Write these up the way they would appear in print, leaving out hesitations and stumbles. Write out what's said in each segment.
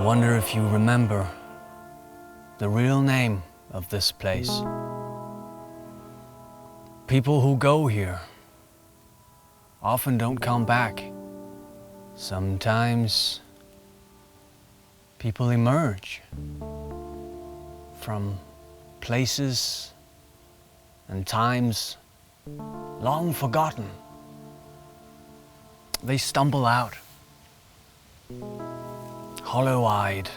wonder if you remember the real name of this place. People who go here often don't come back. Sometimes people emerge from places and times long forgotten. They stumble out, hollow-eyed,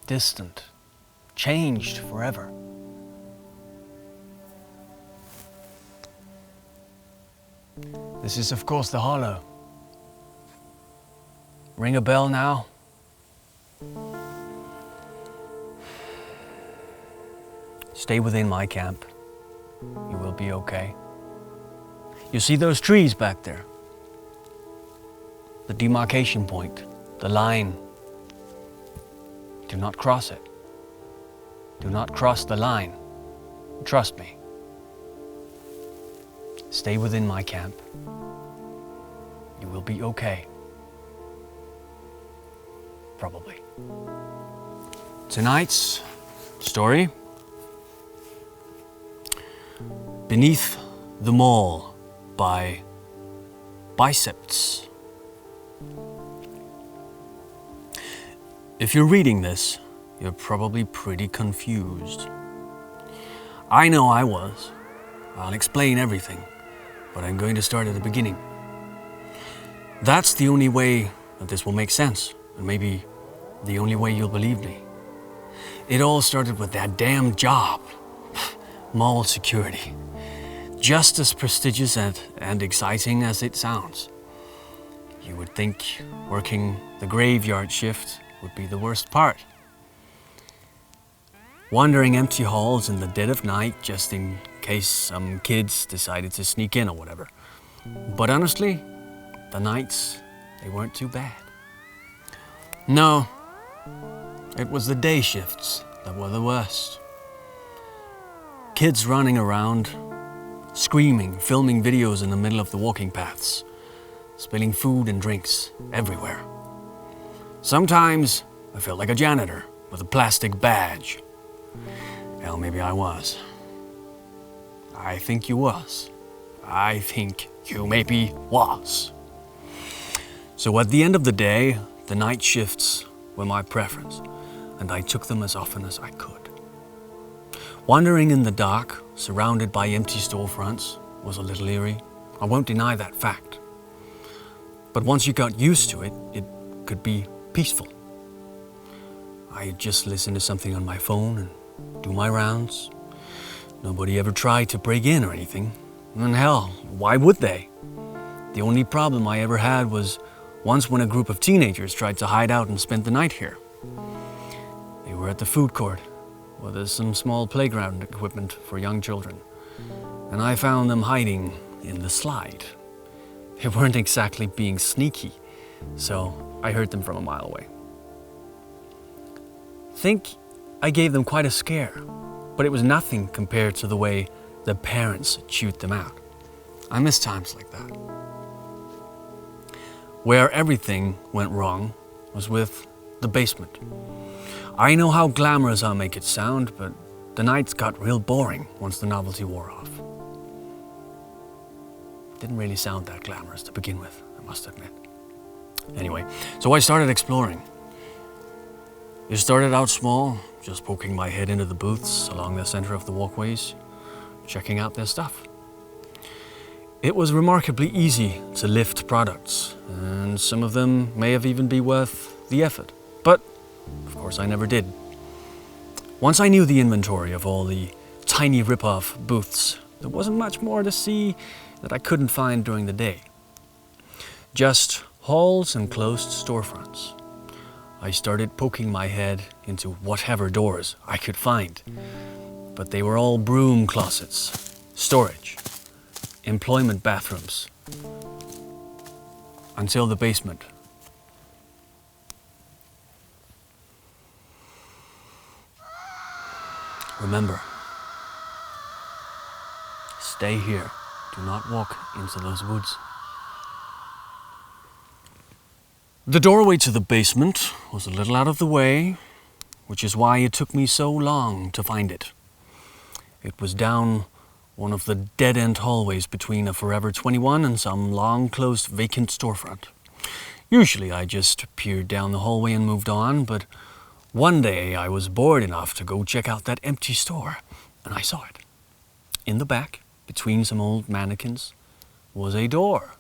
distant, changed forever. This is, of course, the Hollow. Ring a bell now? Stay within my camp. You will be okay. You see those trees back there? The demarcation point, the line. Do not cross it. Do not cross the line. Trust me. Stay within my camp. You will be okay. Probably. Tonight's story: Beneath the Mall by Biceps. If you're reading this, you're probably pretty confused. I know I was. I'll explain everything, but I'm going to start at the beginning. That's the only way that this will make sense, and maybe the only way you'll believe me. It all started with that damn job. Mall security. Just as prestigious and exciting as it sounds. You would think working the graveyard shift would be the worst part. Wandering empty halls in the dead of night just in case some kids decided to sneak in or whatever. But honestly, the nights, they weren't too bad. No, it was the day shifts that were the worst. Kids running around, screaming, filming videos in the middle of the walking paths, spilling food and drinks everywhere. Sometimes I felt like a janitor with a plastic badge. Hell, maybe I was. I think you was. I think you maybe was. So at the end of the day, the night shifts were my preference, and I took them as often as I could. Wandering in the dark, surrounded by empty storefronts, was a little eerie. I won't deny that fact. But once you got used to it, it could be peaceful. I'd just listen to something on my phone and do my rounds. Nobody ever tried to break in or anything. And hell, why would they? The only problem I ever had was once when a group of teenagers tried to hide out and spend the night here. They were at the food court, where there's some small playground equipment for young children. And I found them hiding in the slide. They weren't exactly being sneaky, so I heard them from a mile away. Think I gave them quite a scare, but it was nothing compared to the way the parents chewed them out. I miss times like that. Where everything went wrong was with the basement. I know how glamorous I'll make it sound, but the nights got real boring once the novelty wore off. Didn't really sound that glamorous to begin with, I must admit. Anyway, so I started exploring. It started out small, just poking my head into the booths along the center of the walkways, checking out their stuff. It was remarkably easy to lift products, and some of them may have even been worth the effort. But, of course, I never did. Once I knew the inventory of all the tiny rip-off booths, there wasn't much more to see that I couldn't find during the day. Just halls and closed storefronts. I started poking my head into whatever doors I could find, but they were all broom closets, storage, employment bathrooms, until the basement. Remember, stay here. Do not walk into those woods. The doorway to the basement was a little out of the way, which is why it took me so long to find it. It was down one of the dead-end hallways between a Forever 21 and some long-closed vacant storefront. Usually I just peered down the hallway and moved on, but one day I was bored enough to go check out that empty store, and I saw it. In the back, between some old mannequins, was a door.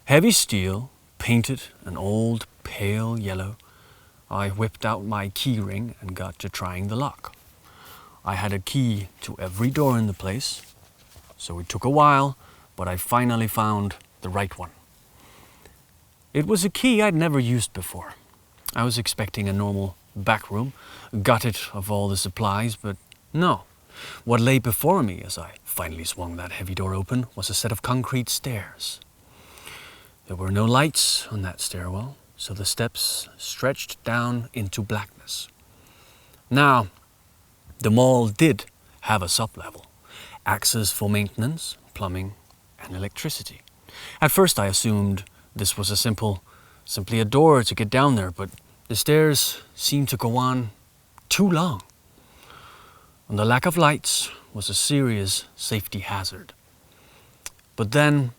Heavy steel, painted an old pale yellow. I whipped out my key ring and got to trying the lock. I had a key to every door in the place, so it took a while, but I finally found the right one. It was a key I'd never used before. I was expecting a normal back room, gutted of all the supplies, but no. What lay before me as I finally swung that heavy door open was a set of concrete stairs. There were no lights on that stairwell, so the steps stretched down into blackness. Now, the mall did have a sub-level, access for maintenance, plumbing, and electricity. At first I assumed this was simply a door to get down there, but the stairs seemed to go on too long. And the lack of lights was a serious safety hazard. But then,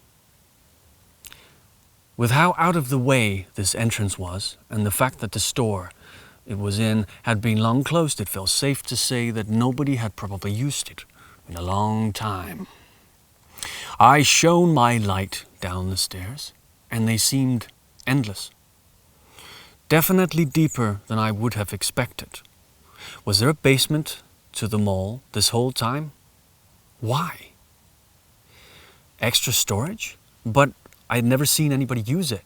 with how out of the way this entrance was, and the fact that the store it was in had been long closed, it felt safe to say that nobody had probably used it in a long time. I shone my light down the stairs, and they seemed endless. Definitely deeper than I would have expected. Was there a basement to the mall this whole time? Why? Extra storage? But I had never seen anybody use it.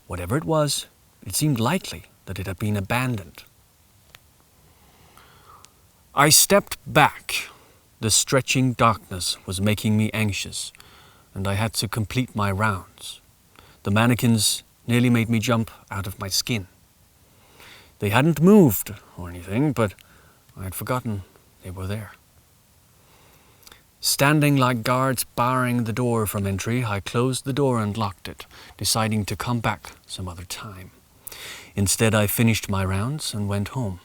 Whatever it was, it seemed likely that it had been abandoned. I stepped back. The stretching darkness was making me anxious, and I had to complete my rounds. The mannequins nearly made me jump out of my skin. They hadn't moved or anything, but I had forgotten they were there. Standing like guards barring the door from entry, I closed the door and locked it, deciding to come back some other time. Instead, I finished my rounds and went home.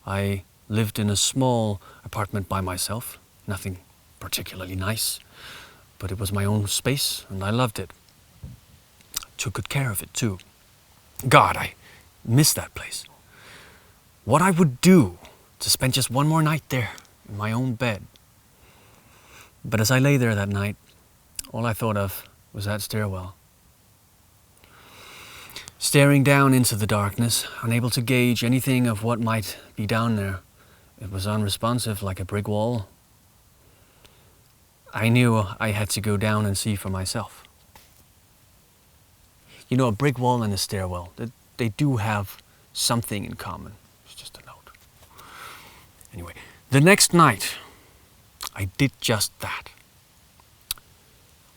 I lived in a small apartment by myself, nothing particularly nice, but it was my own space and I loved it. Took good care of it too. God, I miss that place. What I would do to spend just one more night there in my own bed. But as I lay there that night, all I thought of was that stairwell. Staring down into the darkness, unable to gauge anything of what might be down there, it was unresponsive like a brick wall. I knew I had to go down and see for myself. You know, a brick wall and a stairwell, they do have something in common. It's just a note. Anyway, the next night, I did just that.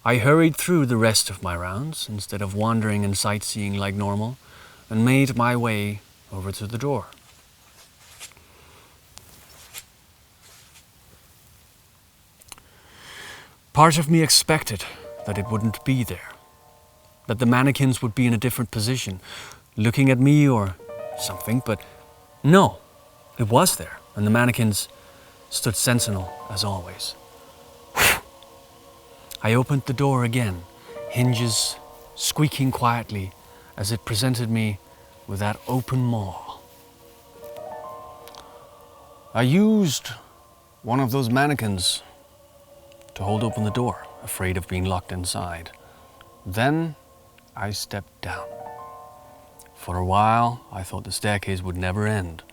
I hurried through the rest of my rounds instead of wandering and sightseeing like normal, and made my way over to the door. Part of me expected that it wouldn't be there, that the mannequins would be in a different position, looking at me or something, but no, it was there, and the mannequins stood sentinel as always. I opened the door again, hinges squeaking quietly as it presented me with that open maw. I used one of those mannequins to hold open the door, afraid of being locked inside. Then I stepped down. For a while, I thought the staircase would never end.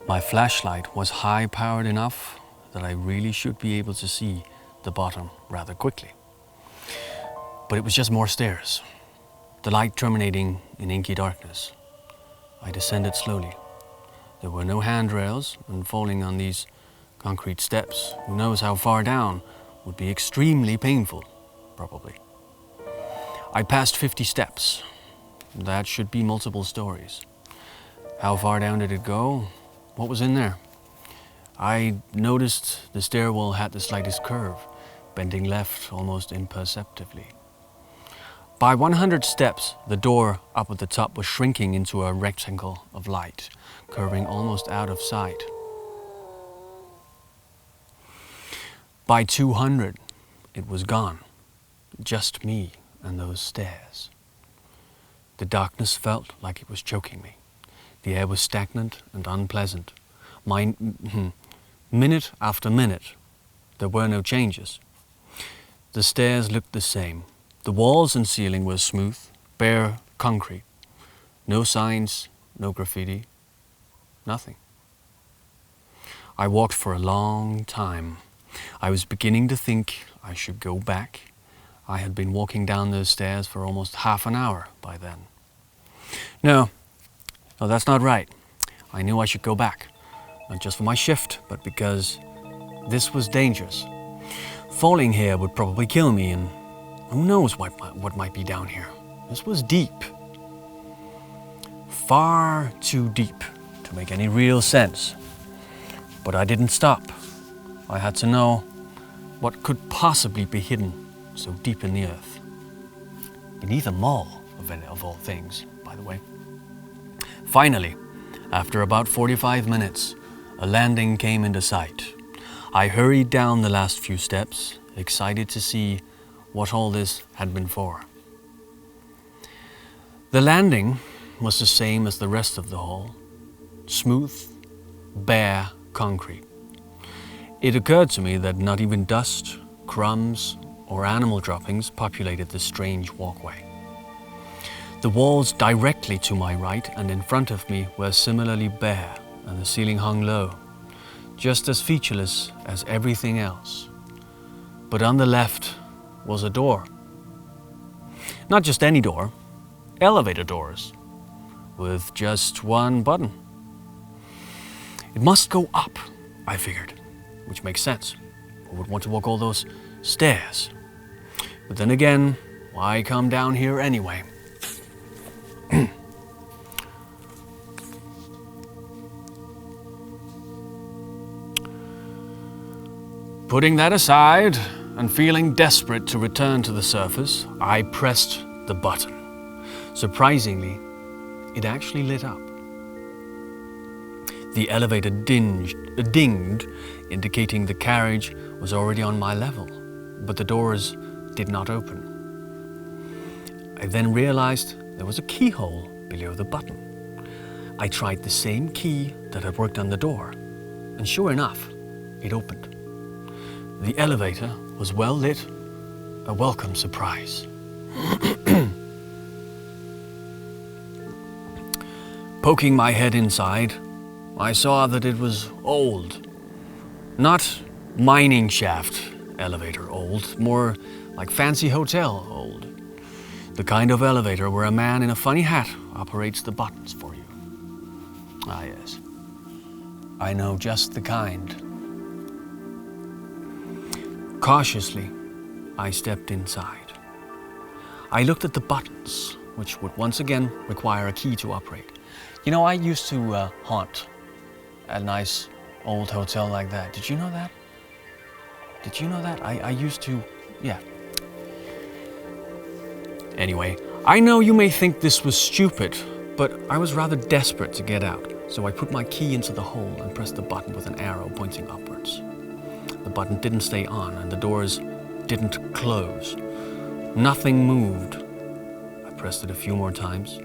My flashlight was high-powered enough that I really should be able to see the bottom rather quickly. But it was just more stairs, the light terminating in inky darkness. I descended slowly. There were no handrails, and falling on these concrete steps, who knows how far down, would be extremely painful, probably. I passed 50 steps. That should be multiple stories. How far down did it go? What was in there? I noticed the stairwell had the slightest curve, bending left almost imperceptibly. By 100 steps, the door up at the top was shrinking into a rectangle of light, curving almost out of sight. By 200, it was gone. Just me and those stairs. The darkness felt like it was choking me. The air was stagnant and unpleasant. Minute after minute, there were no changes. The stairs looked the same. The walls and ceiling were smooth, bare concrete. No signs, no graffiti, nothing. I walked for a long time. I was beginning to think I should go back. I had been walking down those stairs for almost half an hour by then. No, that's not right. I knew I should go back. Not just for my shift, but because this was dangerous. Falling here would probably kill me, and who knows what might be down here. This was deep. Far too deep to make any real sense. But I didn't stop. I had to know what could possibly be hidden so deep in the earth. Beneath a mall, of all things, by the way. Finally, after about 45 minutes, a landing came into sight. I hurried down the last few steps, excited to see what all this had been for. The landing was the same as the rest of the hall. Smooth, bare concrete. It occurred to me that not even dust, crumbs, or animal droppings populated this strange walkway. The walls directly to my right and in front of me were similarly bare, and the ceiling hung low, just as featureless as everything else. But on the left was a door. Not just any door, elevator doors, with just one button. It must go up, I figured, which makes sense. Who would want to walk all those stairs? But then again, why come down here anyway? Putting that aside and feeling desperate to return to the surface, I pressed the button. Surprisingly, it actually lit up. The elevator dinged, indicating the carriage was already on my level, but the doors did not open. I then realized there was a keyhole below the button. I tried the same key that had worked on the door, and sure enough, it opened. The elevator was well lit, a welcome surprise. Poking my head inside, I saw that it was old. Not mining shaft elevator old, more like fancy hotel old. The kind of elevator where a man in a funny hat operates the buttons for you. Ah yes, I know just the kind. Cautiously, I stepped inside. I looked at the buttons, which would once again require a key to operate. You know, I used to haunt a nice old hotel like that. Did you know that? Did you know that? I used to, yeah. Anyway, I know you may think this was stupid, but I was rather desperate to get out, so I put my key into the hole and pressed the button with an arrow pointing upwards. The button didn't stay on and the doors didn't close. Nothing moved. I pressed it a few more times.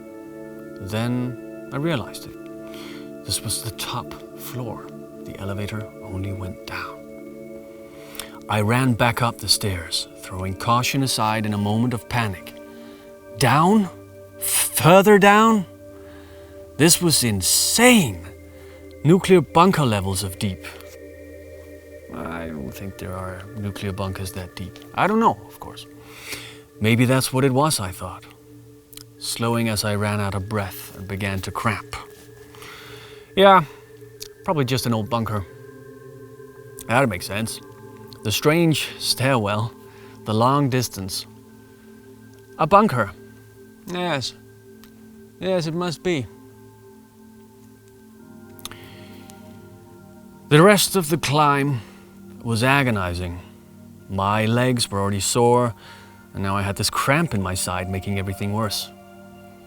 Then I realized it. This was the top floor. The elevator only went down. I ran back up the stairs, throwing caution aside in a moment of panic. Down? Further down? This was insane. Nuclear bunker levels of deep. I don't think there are nuclear bunkers that deep. I don't know, of course. Maybe that's what it was, I thought. Slowing as I ran out of breath and began to cramp. Yeah, probably just an old bunker. That'd make sense. The strange stairwell, the long distance. A bunker. Yes. Yes, it must be. The rest of the climb was agonizing. My legs were already sore, and now I had this cramp in my side making everything worse.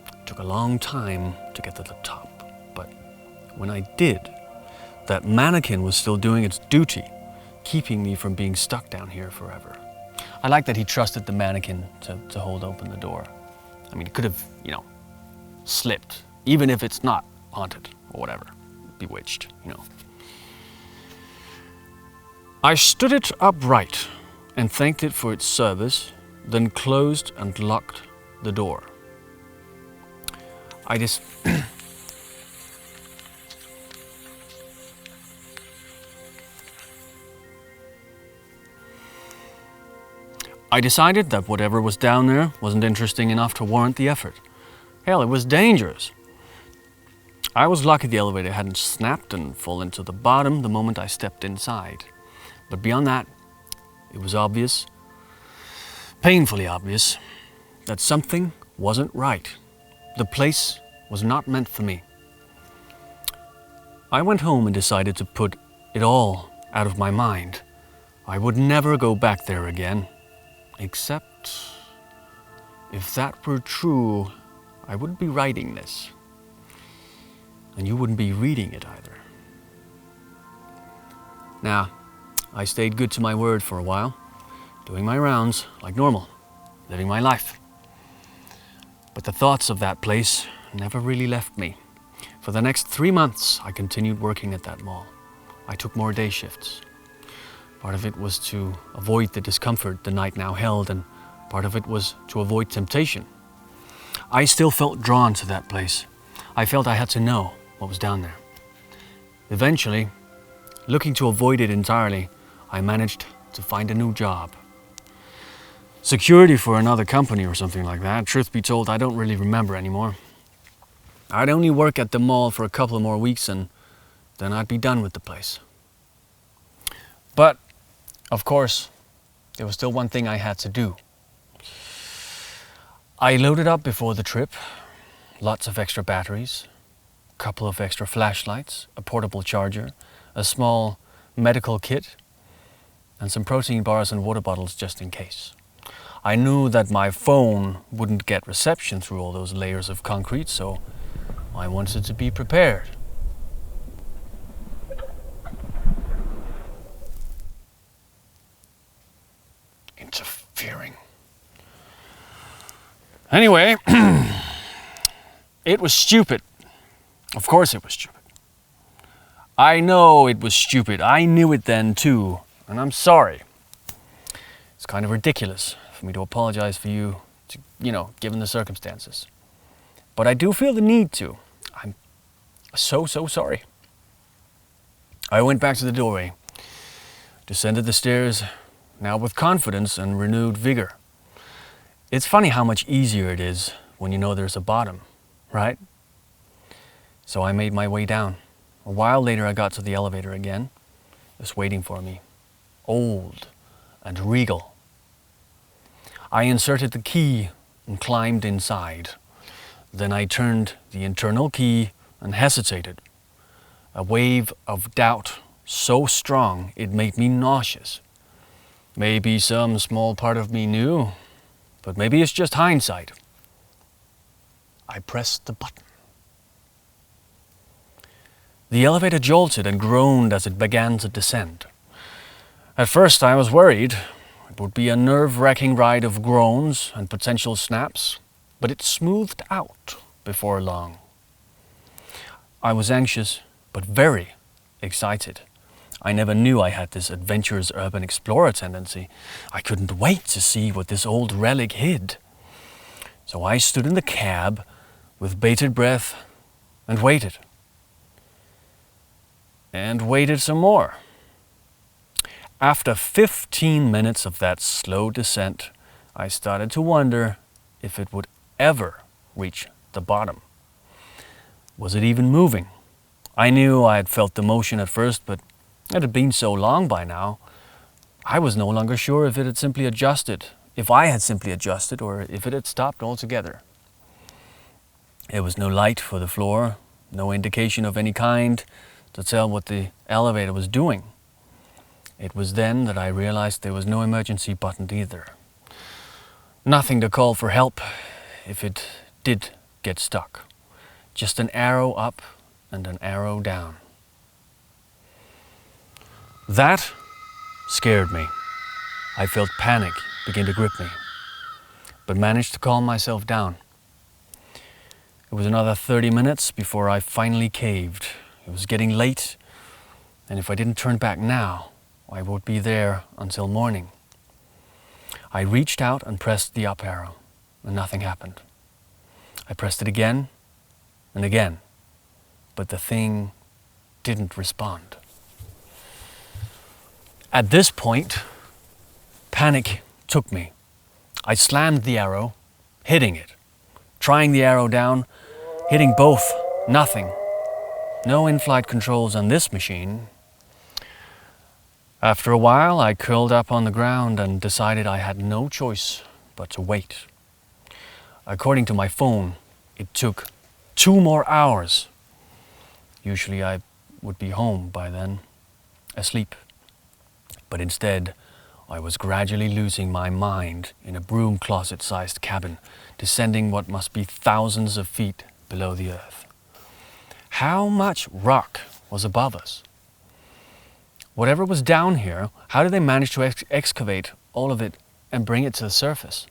It took a long time to get to the top, but when I did, that mannequin was still doing its duty, keeping me from being stuck down here forever. I like that he trusted the mannequin to hold open the door. I mean, it could have, slipped, even if it's not haunted or whatever, bewitched, I stood it upright and thanked it for its service, then closed and locked the door. I decided that whatever was down there wasn't interesting enough to warrant the effort. Hell, it was dangerous. I was lucky the elevator hadn't snapped and fallen to the bottom the moment I stepped inside. But beyond that, it was obvious, painfully obvious, that something wasn't right. The place was not meant for me. I went home and decided to put it all out of my mind. I would never go back there again. Except, if that were true, I wouldn't be writing this. And you wouldn't be reading it either. Now, I stayed good to my word for a while, doing my rounds like normal, living my life. But the thoughts of that place never really left me. For the next 3 months, I continued working at that mall. I took more day shifts. Part of it was to avoid the discomfort the night now held, and part of it was to avoid temptation. I still felt drawn to that place. I felt I had to know what was down there. Eventually, looking to avoid it entirely, I managed to find a new job. Security for another company or something like that. Truth be told, I don't really remember anymore. I'd only work at the mall for a couple more weeks and then I'd be done with the place. But, of course, there was still one thing I had to do. I loaded up before the trip, lots of extra batteries, a couple of extra flashlights, a portable charger, a small medical kit, and some protein bars and water bottles just in case. I knew that my phone wouldn't get reception through all those layers of concrete, so I wanted to be prepared. Interfering. Anyway, it was stupid. Of course it was stupid. I know it was stupid. I knew it then too, and I'm sorry. It's kind of ridiculous for me to apologize for you, given the circumstances. But I do feel the need to. I'm so sorry. I went back to the doorway, descended the stairs, now with confidence and renewed vigor. It's funny how much easier it is when you know there's a bottom, right? So I made my way down. A while later I got to the elevator again. It was waiting for me. Old and regal. I inserted the key and climbed inside. Then I turned the internal key and hesitated. A wave of doubt so strong it made me nauseous. Maybe some small part of me knew, but maybe it's just hindsight. I pressed the button. The elevator jolted and groaned as it began to descend. At first I was worried. It would be a nerve-wracking ride of groans and potential snaps, but it smoothed out before long. I was anxious, but very excited. I never knew I had this adventurous urban explorer tendency. I couldn't wait to see what this old relic hid. So I stood in the cab with bated breath and waited. And waited some more. After 15 minutes of that slow descent, I started to wonder if it would ever reach the bottom. Was it even moving? I knew I had felt the motion at first, but it had been so long by now, I was no longer sure if it had simply adjusted, if I had simply adjusted, or if it had stopped altogether. There was no light for the floor, no indication of any kind to tell what the elevator was doing. It was then that I realized there was no emergency button either. Nothing to call for help if it did get stuck. Just an arrow up and an arrow down. That scared me. I felt panic begin to grip me, but managed to calm myself down. It was another 30 minutes before I finally caved. It was getting late, and if I didn't turn back now, I would be there until morning. I reached out and pressed the up arrow, and nothing happened. I pressed it again and again, but the thing didn't respond. At this point, panic took me. I slammed the arrow, hitting it, trying the arrow down, hitting both, nothing. No in-flight controls on this machine. After a while, I curled up on the ground and decided I had no choice but to wait. According to my phone, it took 2 more hours. Usually I would be home by then, asleep. But instead, I was gradually losing my mind in a broom closet-sized cabin, descending what must be thousands of feet below the earth. How much rock was above us? Whatever was down here, how did they manage to excavate all of it and bring it to the surface?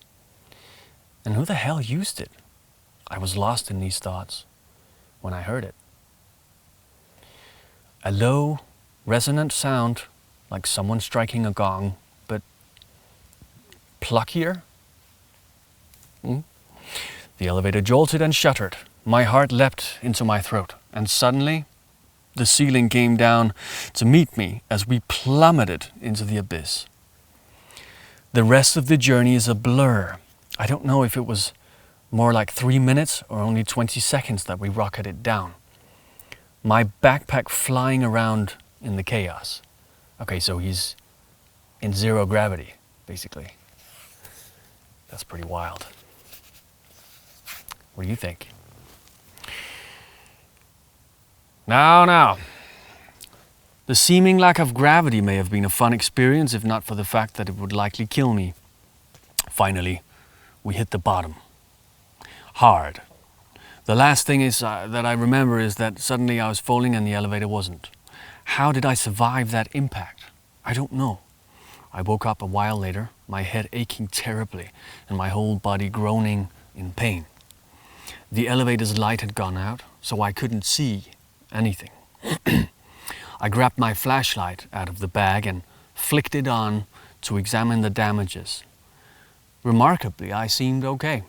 And who the hell used it? I was lost in these thoughts when I heard it. A low, resonant sound, like someone striking a gong, but pluckier. The elevator jolted and shuddered. My heart leapt into my throat, and suddenly the ceiling came down to meet me as we plummeted into the abyss. The rest of the journey is a blur. I don't know if it was more like 3 minutes or only 20 seconds that we rocketed down. My backpack flying around in the chaos. Okay, so he's in 0 gravity, basically. That's pretty wild. What do you think? Now. The seeming lack of gravity may have been a fun experience if not for the fact that it would likely kill me. Finally, we hit the bottom. Hard. The last thing is that I remember is that suddenly I was falling and the elevator wasn't. How did I survive that impact? I don't know. I woke up a while later, my head aching terribly and my whole body groaning in pain. The elevator's light had gone out, so I couldn't see anything. I grabbed my flashlight out of the bag and flicked it on to examine the damages. Remarkably, I seemed okay.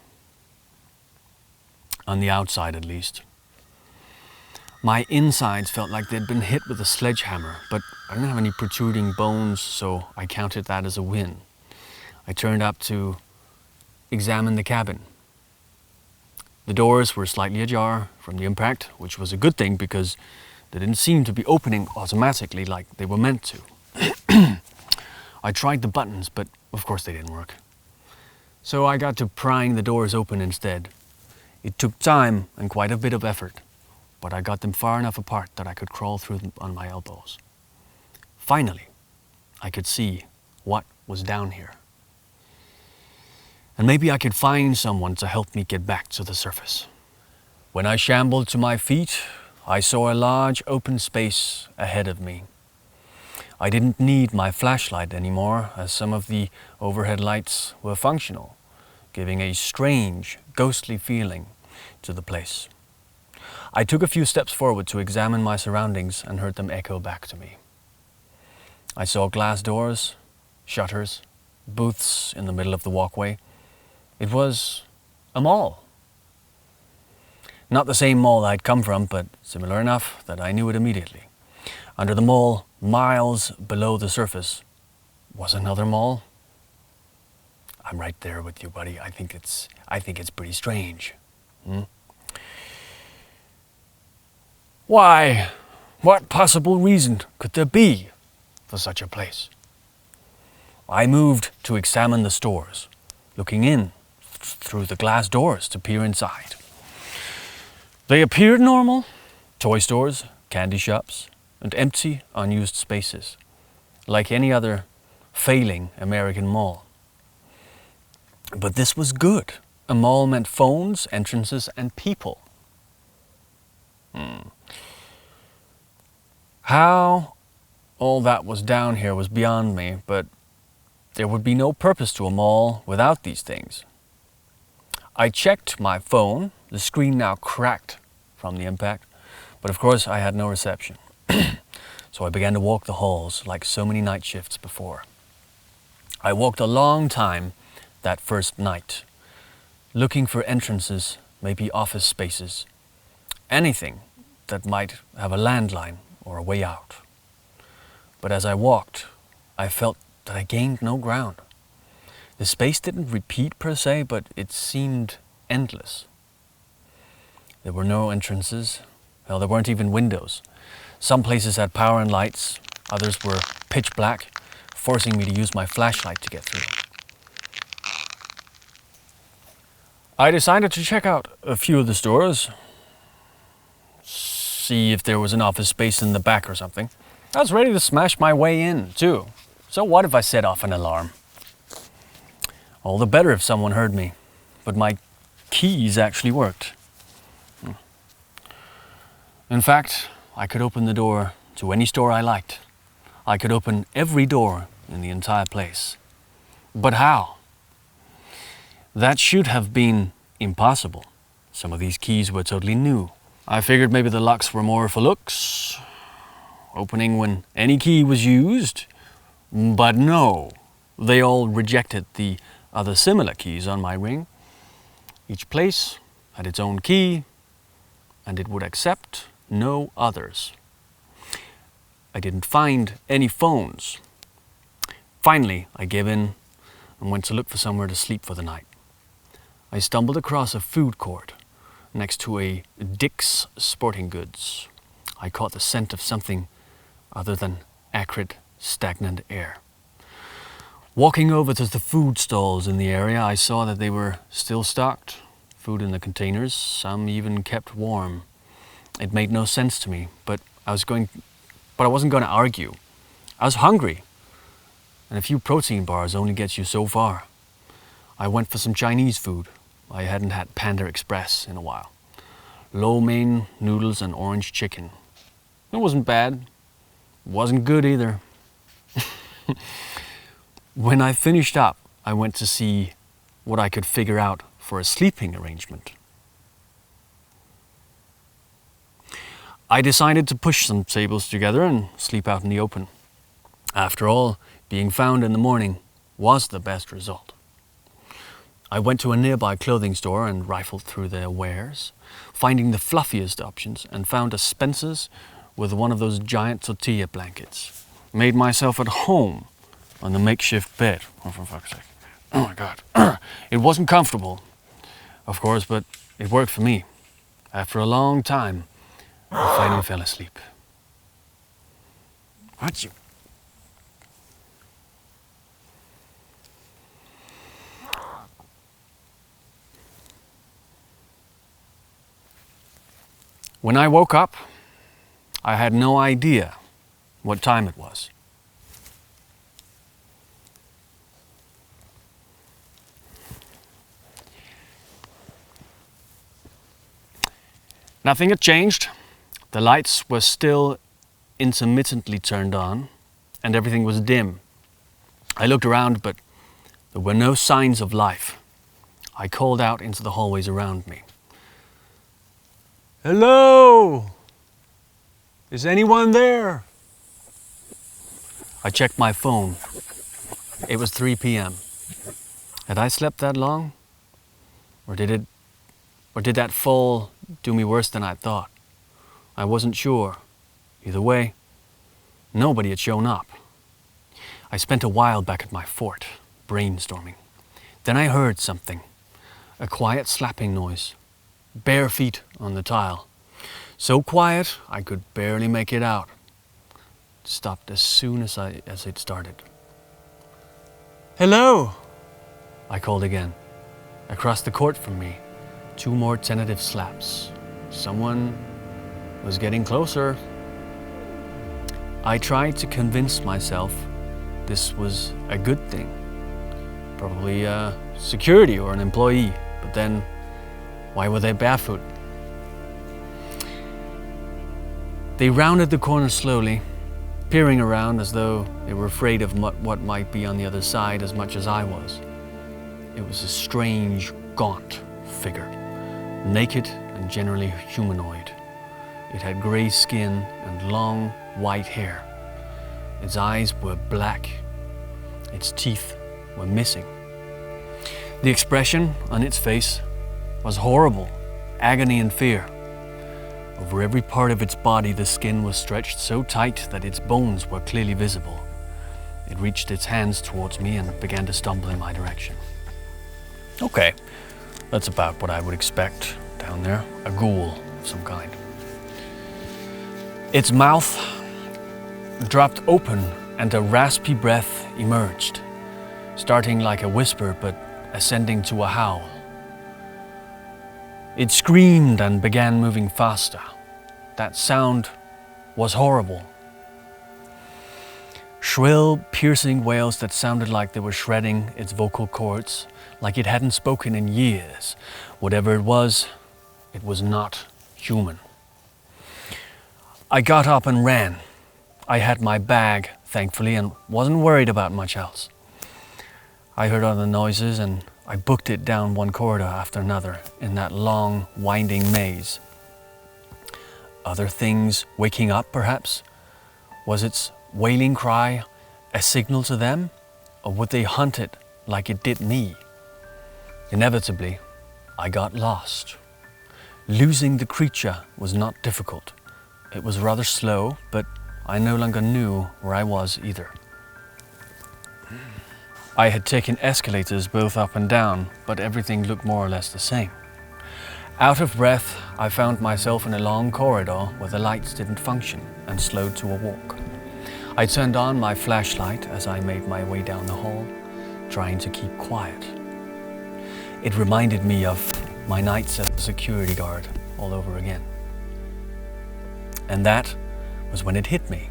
On the outside, at least. My insides felt like they'd been hit with a sledgehammer, but I didn't have any protruding bones, so I counted that as a win. I turned up to examine the cabin. The doors were slightly ajar from the impact, which was a good thing because they didn't seem to be opening automatically like they were meant to. I tried the buttons, but of course they didn't work. So I got to prying the doors open instead. It took time and quite a bit of effort, but I got them far enough apart that I could crawl through them on my elbows. Finally, I could see what was down here. And maybe I could find someone to help me get back to the surface. When I shambled to my feet, I saw a large open space ahead of me. I didn't need my flashlight anymore, as some of the overhead lights were functional, giving a strange, ghostly feeling to the place. I took a few steps forward to examine my surroundings and heard them echo back to me. I saw glass doors, shutters, booths in the middle of the walkway. It was a mall. Not the same mall I'd come from, but similar enough that I knew it immediately. Under the mall, miles below the surface, was another mall. I'm right there with you, buddy. I think it's pretty strange. Why? What possible reason could there be for such a place? I moved to examine the stores, looking in through the glass doors to peer inside. They appeared normal. Toy stores, candy shops, and empty, unused spaces, like any other failing American mall. But this was good. A mall meant phones, entrances, and people. How all that was down here was beyond me, but there would be no purpose to a mall without these things. I checked my phone, the screen now cracked from the impact, but of course I had no reception. So I began to walk the halls like so many night shifts before. I walked a long time that first night, looking for entrances, maybe office spaces, anything that might have a landline or a way out. But as I walked, I felt that I gained no ground. The space didn't repeat per se, but it seemed endless. There were no entrances. Well, there weren't even windows. Some places had power and lights, others were pitch black, forcing me to use my flashlight to get through. I decided to check out a few of the stores, see if there was an office space in the back or something. I was ready to smash my way in, too. So what if I set off an alarm? All the better if someone heard me, but my keys actually worked. In fact, I could open the door to any store I liked. I could open every door in the entire place. But how? That should have been impossible. Some of these keys were totally new. I figured maybe the locks were more for looks, opening when any key was used. But no, they all rejected the other similar keys on my ring. Each place had its own key, and it would accept no others. I didn't find any phones. Finally, I gave in and went to look for somewhere to sleep for the night. I stumbled across a food court next to a Dick's Sporting Goods. I caught the scent of something other than acrid, stagnant air. Walking over to the food stalls in the area, I saw that they were still stocked. Food in the containers, some even kept warm. It made no sense to me, but I wasn't going to argue. I was hungry, and a few protein bars only gets you so far. I went for some Chinese food. I hadn't had Panda Express in a while. Lo mein noodles and orange chicken. It wasn't bad. It wasn't good either. When I finished up, I went to see what I could figure out for a sleeping arrangement. I decided to push some tables together and sleep out in the open. After all, being found in the morning was the best result. I went to a nearby clothing store and rifled through their wares, finding the fluffiest options, and found a Spencer's with one of those giant tortilla blankets. Made myself at home on the makeshift bed. Oh, for fuck's sake. Oh my God. It wasn't comfortable, of course, but it worked for me. After a long time, I finally fell asleep. What you? When I woke up, I had no idea what time it was. Nothing had changed. The lights were still intermittently turned on, and everything was dim. I looked around, but there were no signs of life. I called out into the hallways around me. Hello? Is anyone there? I checked my phone. It was 3 p.m. Had I slept that long? Or did that fall do me worse than I thought? I wasn't sure. Either way, nobody had shown up. I spent a while back at my fort, brainstorming. Then I heard something. A quiet slapping noise. Bare feet on the tile. So quiet, I could barely make it out. It stopped as soon as it started. Hello, I called again. Across the court from me, 2 more tentative slaps. Someone was getting closer. I tried to convince myself this was a good thing. Probably security or an employee. But then, why were they barefoot? They rounded the corner slowly, peering around as though they were afraid of what might be on the other side as much as I was. It was a strange, gaunt figure, naked and generally humanoid. It had grey skin and long, white hair. Its eyes were black. Its teeth were missing. The expression on its face was horrible, agony and fear. Over every part of its body, the skin was stretched so tight that its bones were clearly visible. It reached its hands towards me and began to stumble in my direction. Okay, that's about what I would expect down there, a ghoul of some kind. Its mouth dropped open and a raspy breath emerged, starting like a whisper but ascending to a howl. It screamed and began moving faster. That sound was horrible. Shrill, piercing wails that sounded like they were shredding its vocal cords, like it hadn't spoken in years. Whatever it was not human. I got up and ran. I had my bag, thankfully, and wasn't worried about much else. I heard other noises and I booked it down one corridor after another in that long, winding maze. Other things waking up, perhaps? Was its wailing cry a signal to them? Or would they hunt it like it did me? Inevitably, I got lost. Losing the creature was not difficult. It was rather slow, but I no longer knew where I was either. I had taken escalators both up and down, but everything looked more or less the same. Out of breath, I found myself in a long corridor where the lights didn't function and slowed to a walk. I turned on my flashlight as I made my way down the hall, trying to keep quiet. It reminded me of my nights as a security guard all over again. And that was when it hit me.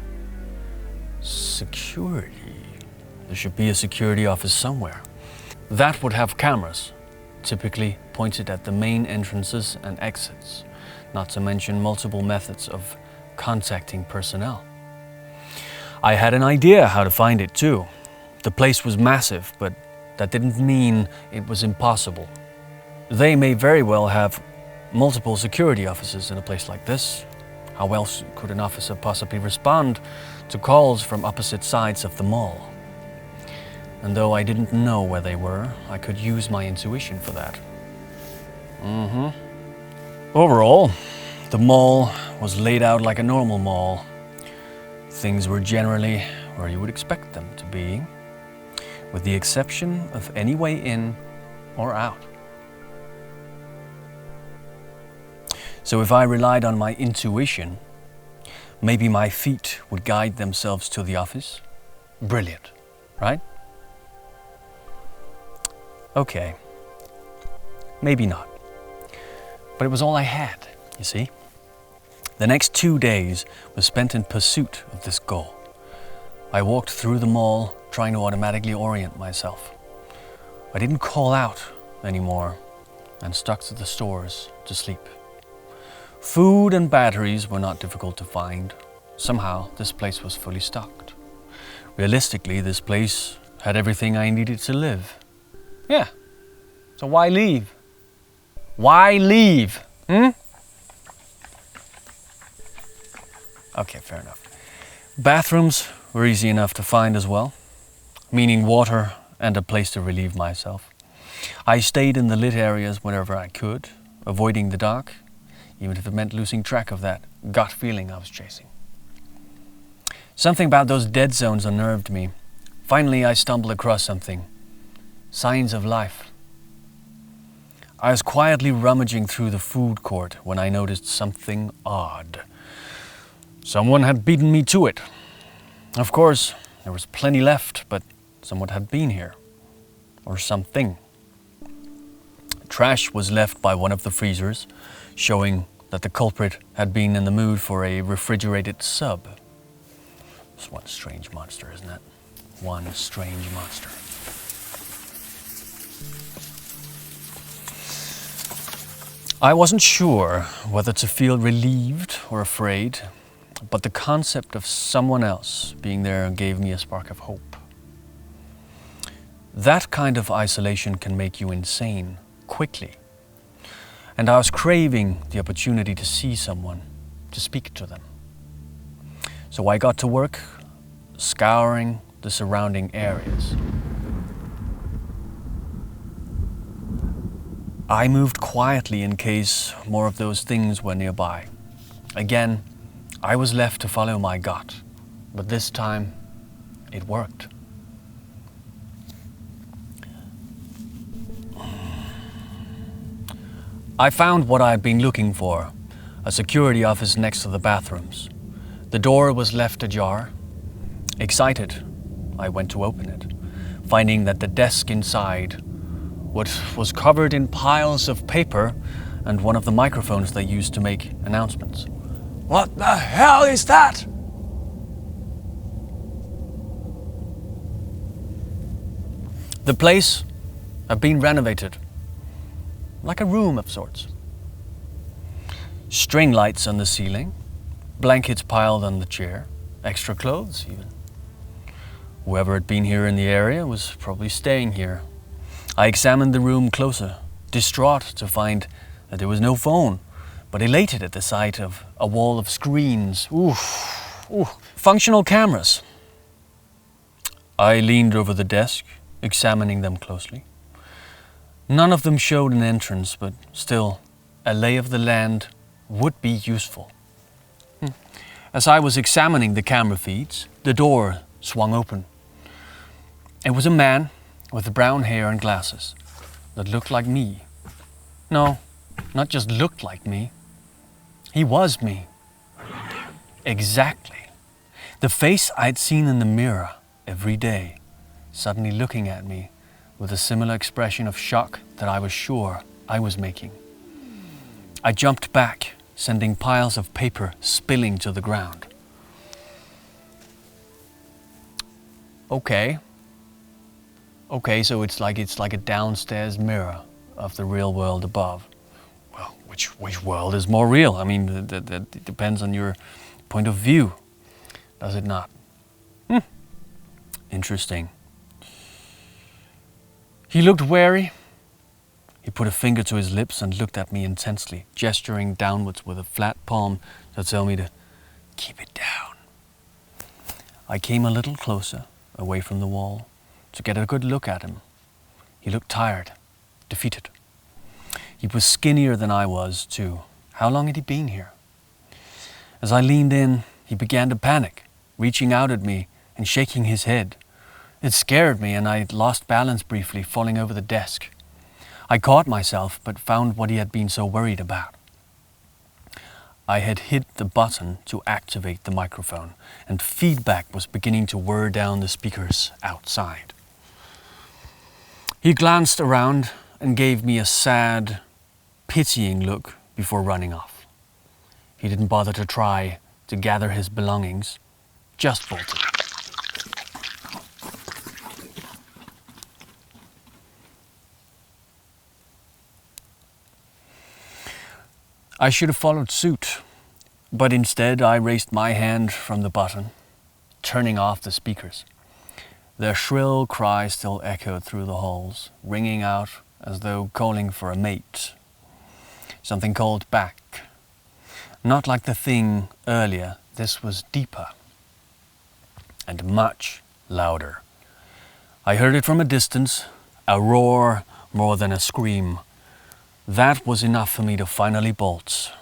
Security. There should be a security office somewhere. That would have cameras, typically pointed at the main entrances and exits, not to mention multiple methods of contacting personnel. I had an idea how to find it too. The place was massive, but that didn't mean it was impossible. They may very well have multiple security officers in a place like this. How else could an officer possibly respond to calls from opposite sides of the mall? And though I didn't know where they were, I could use my intuition for that. Overall, the mall was laid out like a normal mall. Things were generally where you would expect them to be, with the exception of any way in or out. So if I relied on my intuition, maybe my feet would guide themselves to the office. Brilliant, right? Okay, maybe not. But it was all I had, you see. The next 2 days were spent in pursuit of this goal. I walked through the mall, trying to automatically orient myself. I didn't call out anymore and stuck to the stores to sleep. Food and batteries were not difficult to find. Somehow, this place was fully stocked. Realistically, this place had everything I needed to live. Yeah, so why leave? Why leave? Okay, fair enough. Bathrooms were easy enough to find as well, meaning water and a place to relieve myself. I stayed in the lit areas whenever I could, avoiding the dark, even if it meant losing track of that gut feeling I was chasing. Something about those dead zones unnerved me. Finally, I stumbled across something. Signs of life. I was quietly rummaging through the food court when I noticed something odd. Someone had beaten me to it. Of course, there was plenty left, but someone had been here. Or something. Trash was left by one of the freezers, showing that the culprit had been in the mood for a refrigerated sub. It's one strange monster, isn't it? One strange monster. I wasn't sure whether to feel relieved or afraid, but the concept of someone else being there gave me a spark of hope. That kind of isolation can make you insane quickly. And I was craving the opportunity to see someone, to speak to them. So I got to work scouring the surrounding areas. I moved quietly in case more of those things were nearby. Again, I was left to follow my gut, but this time it worked. I found what I had been looking for, a security office next to the bathrooms. The door was left ajar. Excited, I went to open it, finding that the desk inside was covered in piles of paper and one of the microphones they used to make announcements. What the hell is that? The place had been renovated, like a room of sorts. String lights on the ceiling, blankets piled on the chair, extra clothes even. Whoever had been here in the area was probably staying here. I examined the room closer, distraught to find that there was no phone, but elated at the sight of a wall of screens. Functional cameras. I leaned over the desk, examining them closely. None of them showed an entrance, but still, a lay of the land would be useful. As I was examining the camera feeds, the door swung open. It was a man with brown hair and glasses that looked like me. No, not just looked like me. He was me. Exactly. The face I'd seen in the mirror every day, suddenly looking at me with a similar expression of shock that I was sure I was making. I jumped back, sending piles of paper spilling to the ground. Okay, so it's like a downstairs mirror of the real world above. Well, which world is more real? I mean, that depends on your point of view, does it not? Interesting. He looked wary. He put a finger to his lips and looked at me intensely, gesturing downwards with a flat palm to tell me to keep it down. I came a little closer, away from the wall, to get a good look at him. He looked tired, defeated. He was skinnier than I was, too. How long had he been here? As I leaned in, he began to panic, reaching out at me and shaking his head. It scared me and I lost balance briefly, falling over the desk. I caught myself, but found what he had been so worried about. I had hit the button to activate the microphone, and feedback was beginning to whir down the speakers outside. He glanced around and gave me a sad, pitying look before running off. He didn't bother to try to gather his belongings, just bolted. I should have followed suit, but instead I raised my hand from the button, turning off the speakers. Their shrill cry still echoed through the halls, ringing out as though calling for a mate. Something called back. Not like the thing earlier, this was deeper and much louder. I heard it from a distance, a roar more than a scream. That was enough for me to finally bolt.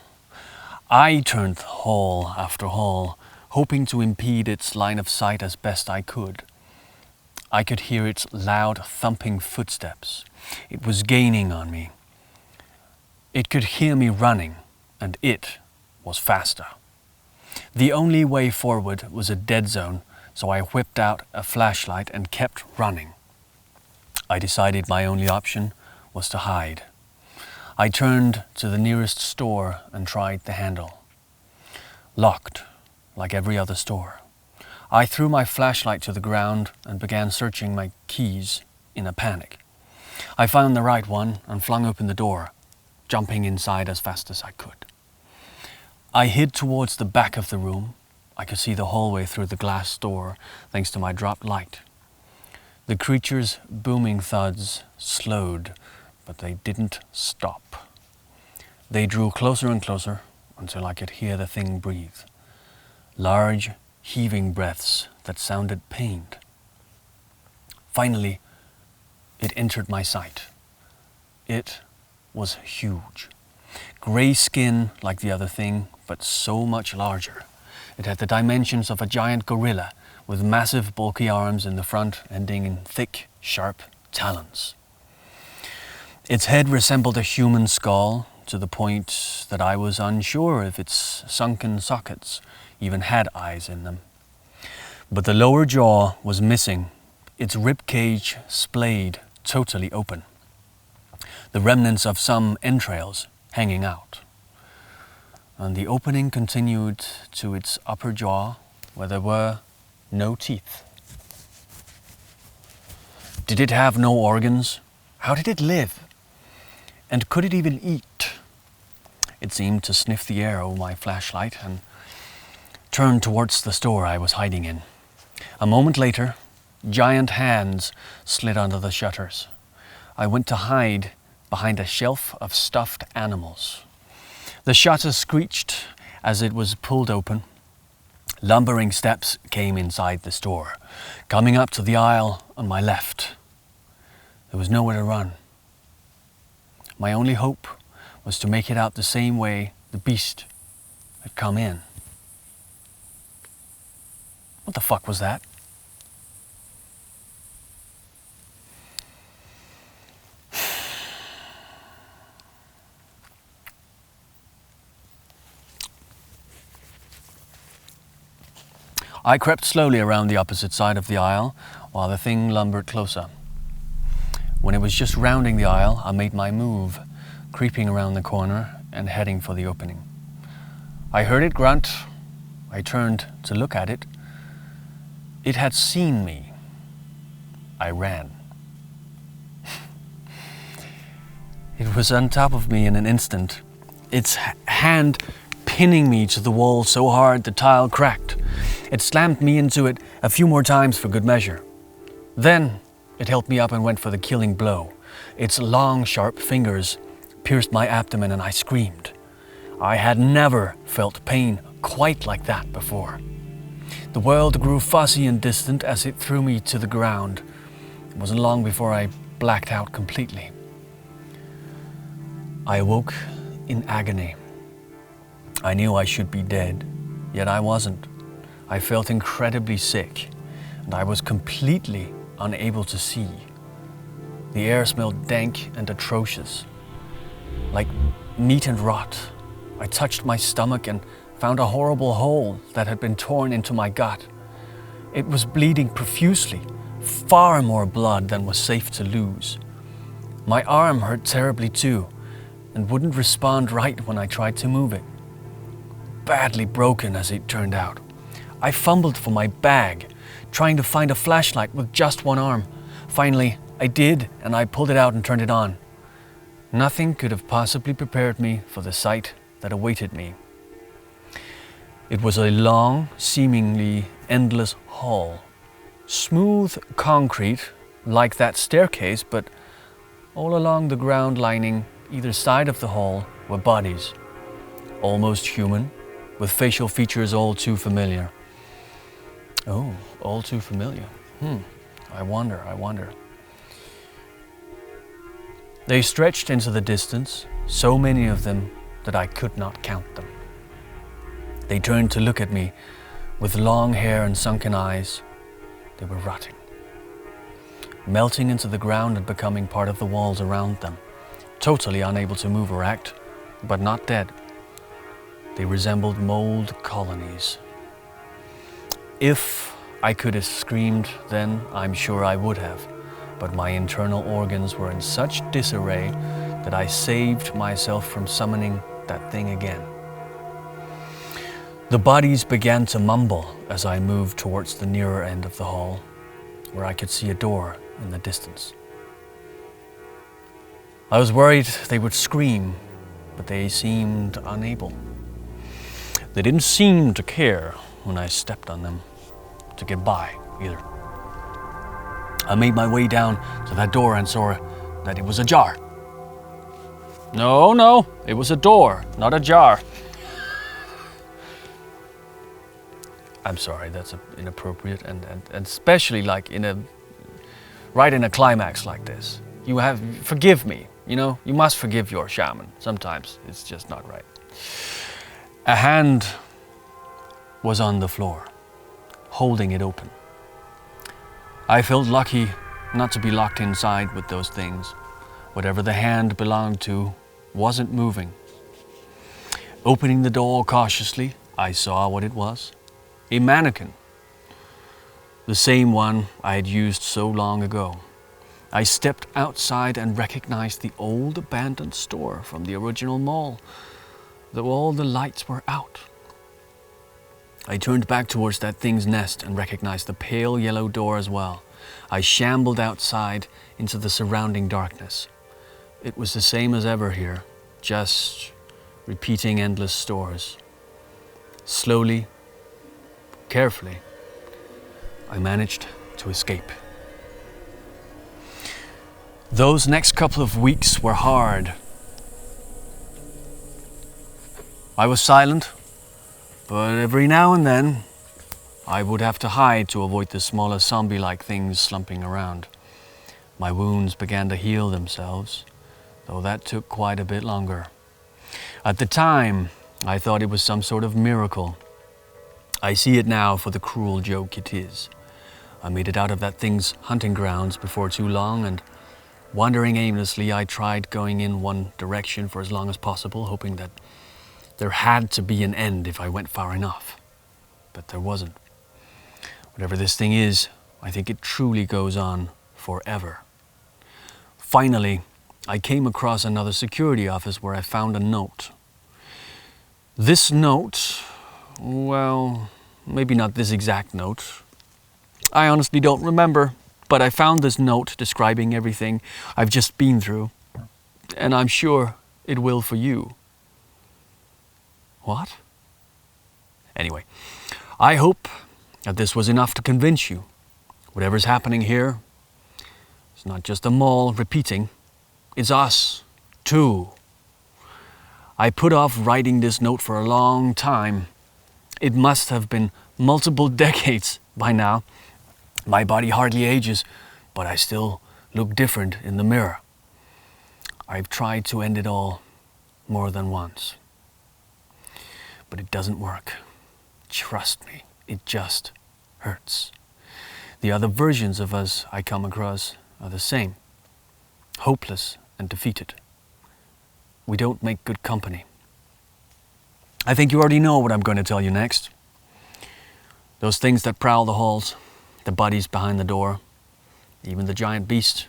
I turned hall after hall, hoping to impede its line of sight as best I could. I could hear its loud thumping footsteps. It was gaining on me. It could hear me running, and it was faster. The only way forward was a dead zone, so I whipped out a flashlight and kept running. I decided my only option was to hide. I turned to the nearest store and tried the handle. Locked, like every other store. I threw my flashlight to the ground and began searching my keys in a panic. I found the right one and flung open the door. jumping inside as fast as I could. I hid towards the back of the room. I could see the hallway through the glass door thanks to my dropped light. The creature's booming thuds slowed, but they didn't stop. They drew closer and closer until I could hear the thing breathe. Large, heaving breaths that sounded pained. Finally, it entered my sight. It was huge. Grey skin like the other thing, but so much larger. It had the dimensions of a giant gorilla, with massive bulky arms in the front ending in thick, sharp talons. Its head resembled a human skull, to the point that I was unsure if its sunken sockets even had eyes in them. But the lower jaw was missing, its rib cage splayed totally open, the remnants of some entrails hanging out. And the opening continued to its upper jaw, where there were no teeth. Did it have no organs? How did it live? And could it even eat? It seemed to sniff the air over my flashlight and turned towards the store I was hiding in. A moment later, giant hands slid under the shutters. I went to hide behind a shelf of stuffed animals. The shutter screeched as it was pulled open. Lumbering steps came inside the store, coming up to the aisle on my left. There was nowhere to run. My only hope was to make it out the same way the beast had come in. What the fuck was that? I crept slowly around the opposite side of the aisle while the thing lumbered closer. When it was just rounding the aisle, I made my move, creeping around the corner and heading for the opening. I heard it grunt. I turned to look at it. It had seen me. I ran. It was on top of me in an instant, its hand pinning me to the wall so hard the tile cracked. It slammed me into it a few more times for good measure. Then it helped me up and went for the killing blow. Its long, sharp fingers pierced my abdomen and I screamed. I had never felt pain quite like that before. The world grew fuzzy and distant as it threw me to the ground. It wasn't long before I blacked out completely. I awoke in agony. I knew I should be dead, yet I wasn't. I felt incredibly sick, and I was completely unable to see. The air smelled dank and atrocious, like meat and rot. I touched my stomach and found a horrible hole that had been torn into my gut. It was bleeding profusely, far more blood than was safe to lose. My arm hurt terribly too, and wouldn't respond right when I tried to move it. Badly broken as it turned out. I fumbled for my bag, trying to find a flashlight with just one arm. Finally, I did, and I pulled it out and turned it on. Nothing could have possibly prepared me for the sight that awaited me. It was a long, seemingly endless hall. Smooth concrete, like that staircase, but all along the ground lining either side of the hall were bodies. Almost human, with facial features all too familiar. Oh, all too familiar. I wonder. They stretched into the distance, so many of them that I could not count them. They turned to look at me with long hair and sunken eyes. They were rotting, melting into the ground and becoming part of the walls around them, totally unable to move or act, but not dead. They resembled mold colonies. If I could have screamed then, I'm sure I would have, but my internal organs were in such disarray that I saved myself from summoning that thing again. The bodies began to mumble as I moved towards the nearer end of the hall, where I could see a door in the distance. I was worried they would scream, but they seemed unable. They didn't seem to care when I stepped on them to get by either. I made my way down to that door and saw that it was ajar. No, it was a door, not a jar. I'm sorry, that's inappropriate, and especially like right in a climax like this. Forgive me, you must forgive your shaman. Sometimes it's just not right. A hand was on the floor, holding it open. I felt lucky not to be locked inside with those things. Whatever the hand belonged to wasn't moving. Opening the door cautiously, I saw what it was. A mannequin. The same one I had used so long ago. I stepped outside and recognized the old abandoned store from the original mall, though all the lights were out. I turned back towards that thing's nest and recognized the pale yellow door as well. I shambled outside into the surrounding darkness. It was the same as ever here, just repeating endless stores. Slowly, carefully, I managed to escape. Those next couple of weeks were hard. I was silent, but every now and then I would have to hide to avoid the smaller zombie-like things slumping around. My wounds began to heal themselves, though that took quite a bit longer. At the time, I thought it was some sort of miracle. I see it now for the cruel joke it is. I made it out of that thing's hunting grounds before too long, and wandering aimlessly, I tried going in one direction for as long as possible, hoping that there had to be an end if I went far enough. But there wasn't. Whatever this thing is, I think it truly goes on forever. Finally, I came across another security office where I found a note. This note, well, maybe not this exact note. I honestly don't remember, but I found this note describing everything I've just been through, and I'm sure it will for you. What? Anyway, I hope that this was enough to convince you. Whatever's happening here, it's not just a mall repeating, it's us, too. I put off writing this note for a long time. It must have been multiple decades by now. My body hardly ages, but I still look different in the mirror. I've tried to end it all more than once. But it doesn't work. Trust me, it just hurts. The other versions of us I come across are the same. Hopeless and defeated. We don't make good company. I think you already know what I'm going to tell you next. Those things that prowl the halls, the buddies behind the door, even the giant beast,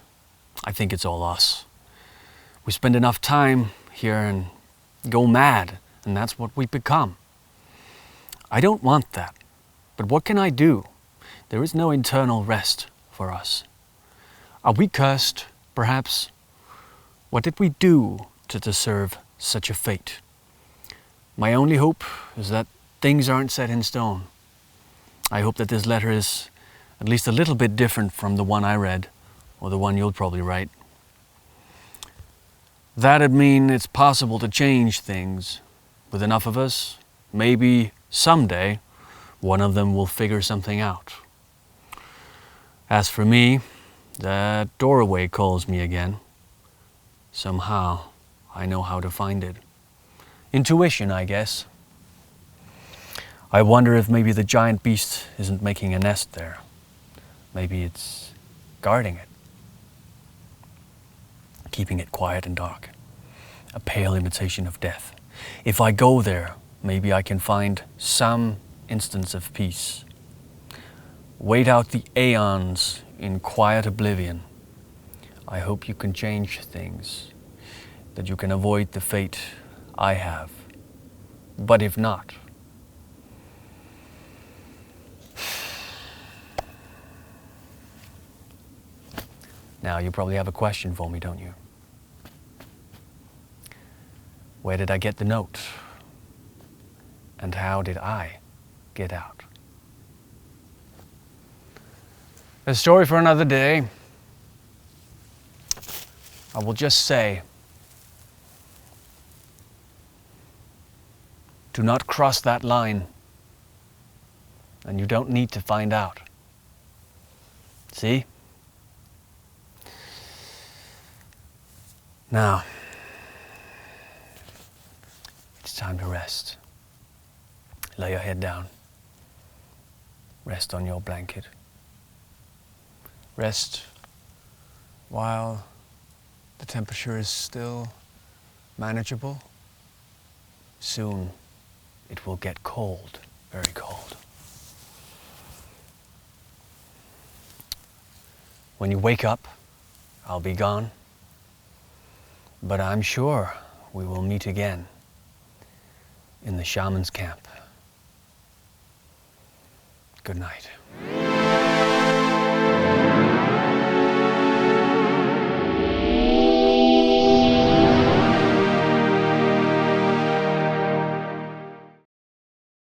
I think it's all us. We spend enough time here and go mad, and that's what we become. I don't want that, but what can I do? There is no internal rest for us. Are we cursed, perhaps? What did we do to deserve such a fate? My only hope is that things aren't set in stone. I hope that this letter is at least a little bit different from the one I read, or the one you'll probably write. That'd mean it's possible to change things. With enough of us, maybe someday one of them will figure something out. As for me, that doorway calls me again. Somehow, I know how to find it. Intuition, I guess. I wonder if maybe the giant beast isn't making a nest there. Maybe it's guarding it. Keeping it quiet and dark. A pale imitation of death. If I go there, maybe I can find some instance of peace. Wait out the aeons in quiet oblivion. I hope you can change things, that you can avoid the fate I have. But if not, now you probably have a question for me, don't you? Where did I get the note? And how did I get out? A story for another day. I will just say, do not cross that line, and you don't need to find out. See? Now, it's time to rest. Lay your head down. Rest on your blanket. Rest while the temperature is still manageable. Soon it will get cold, very cold. When you wake up, I'll be gone. But I'm sure we will meet again in the shaman's camp. Good night.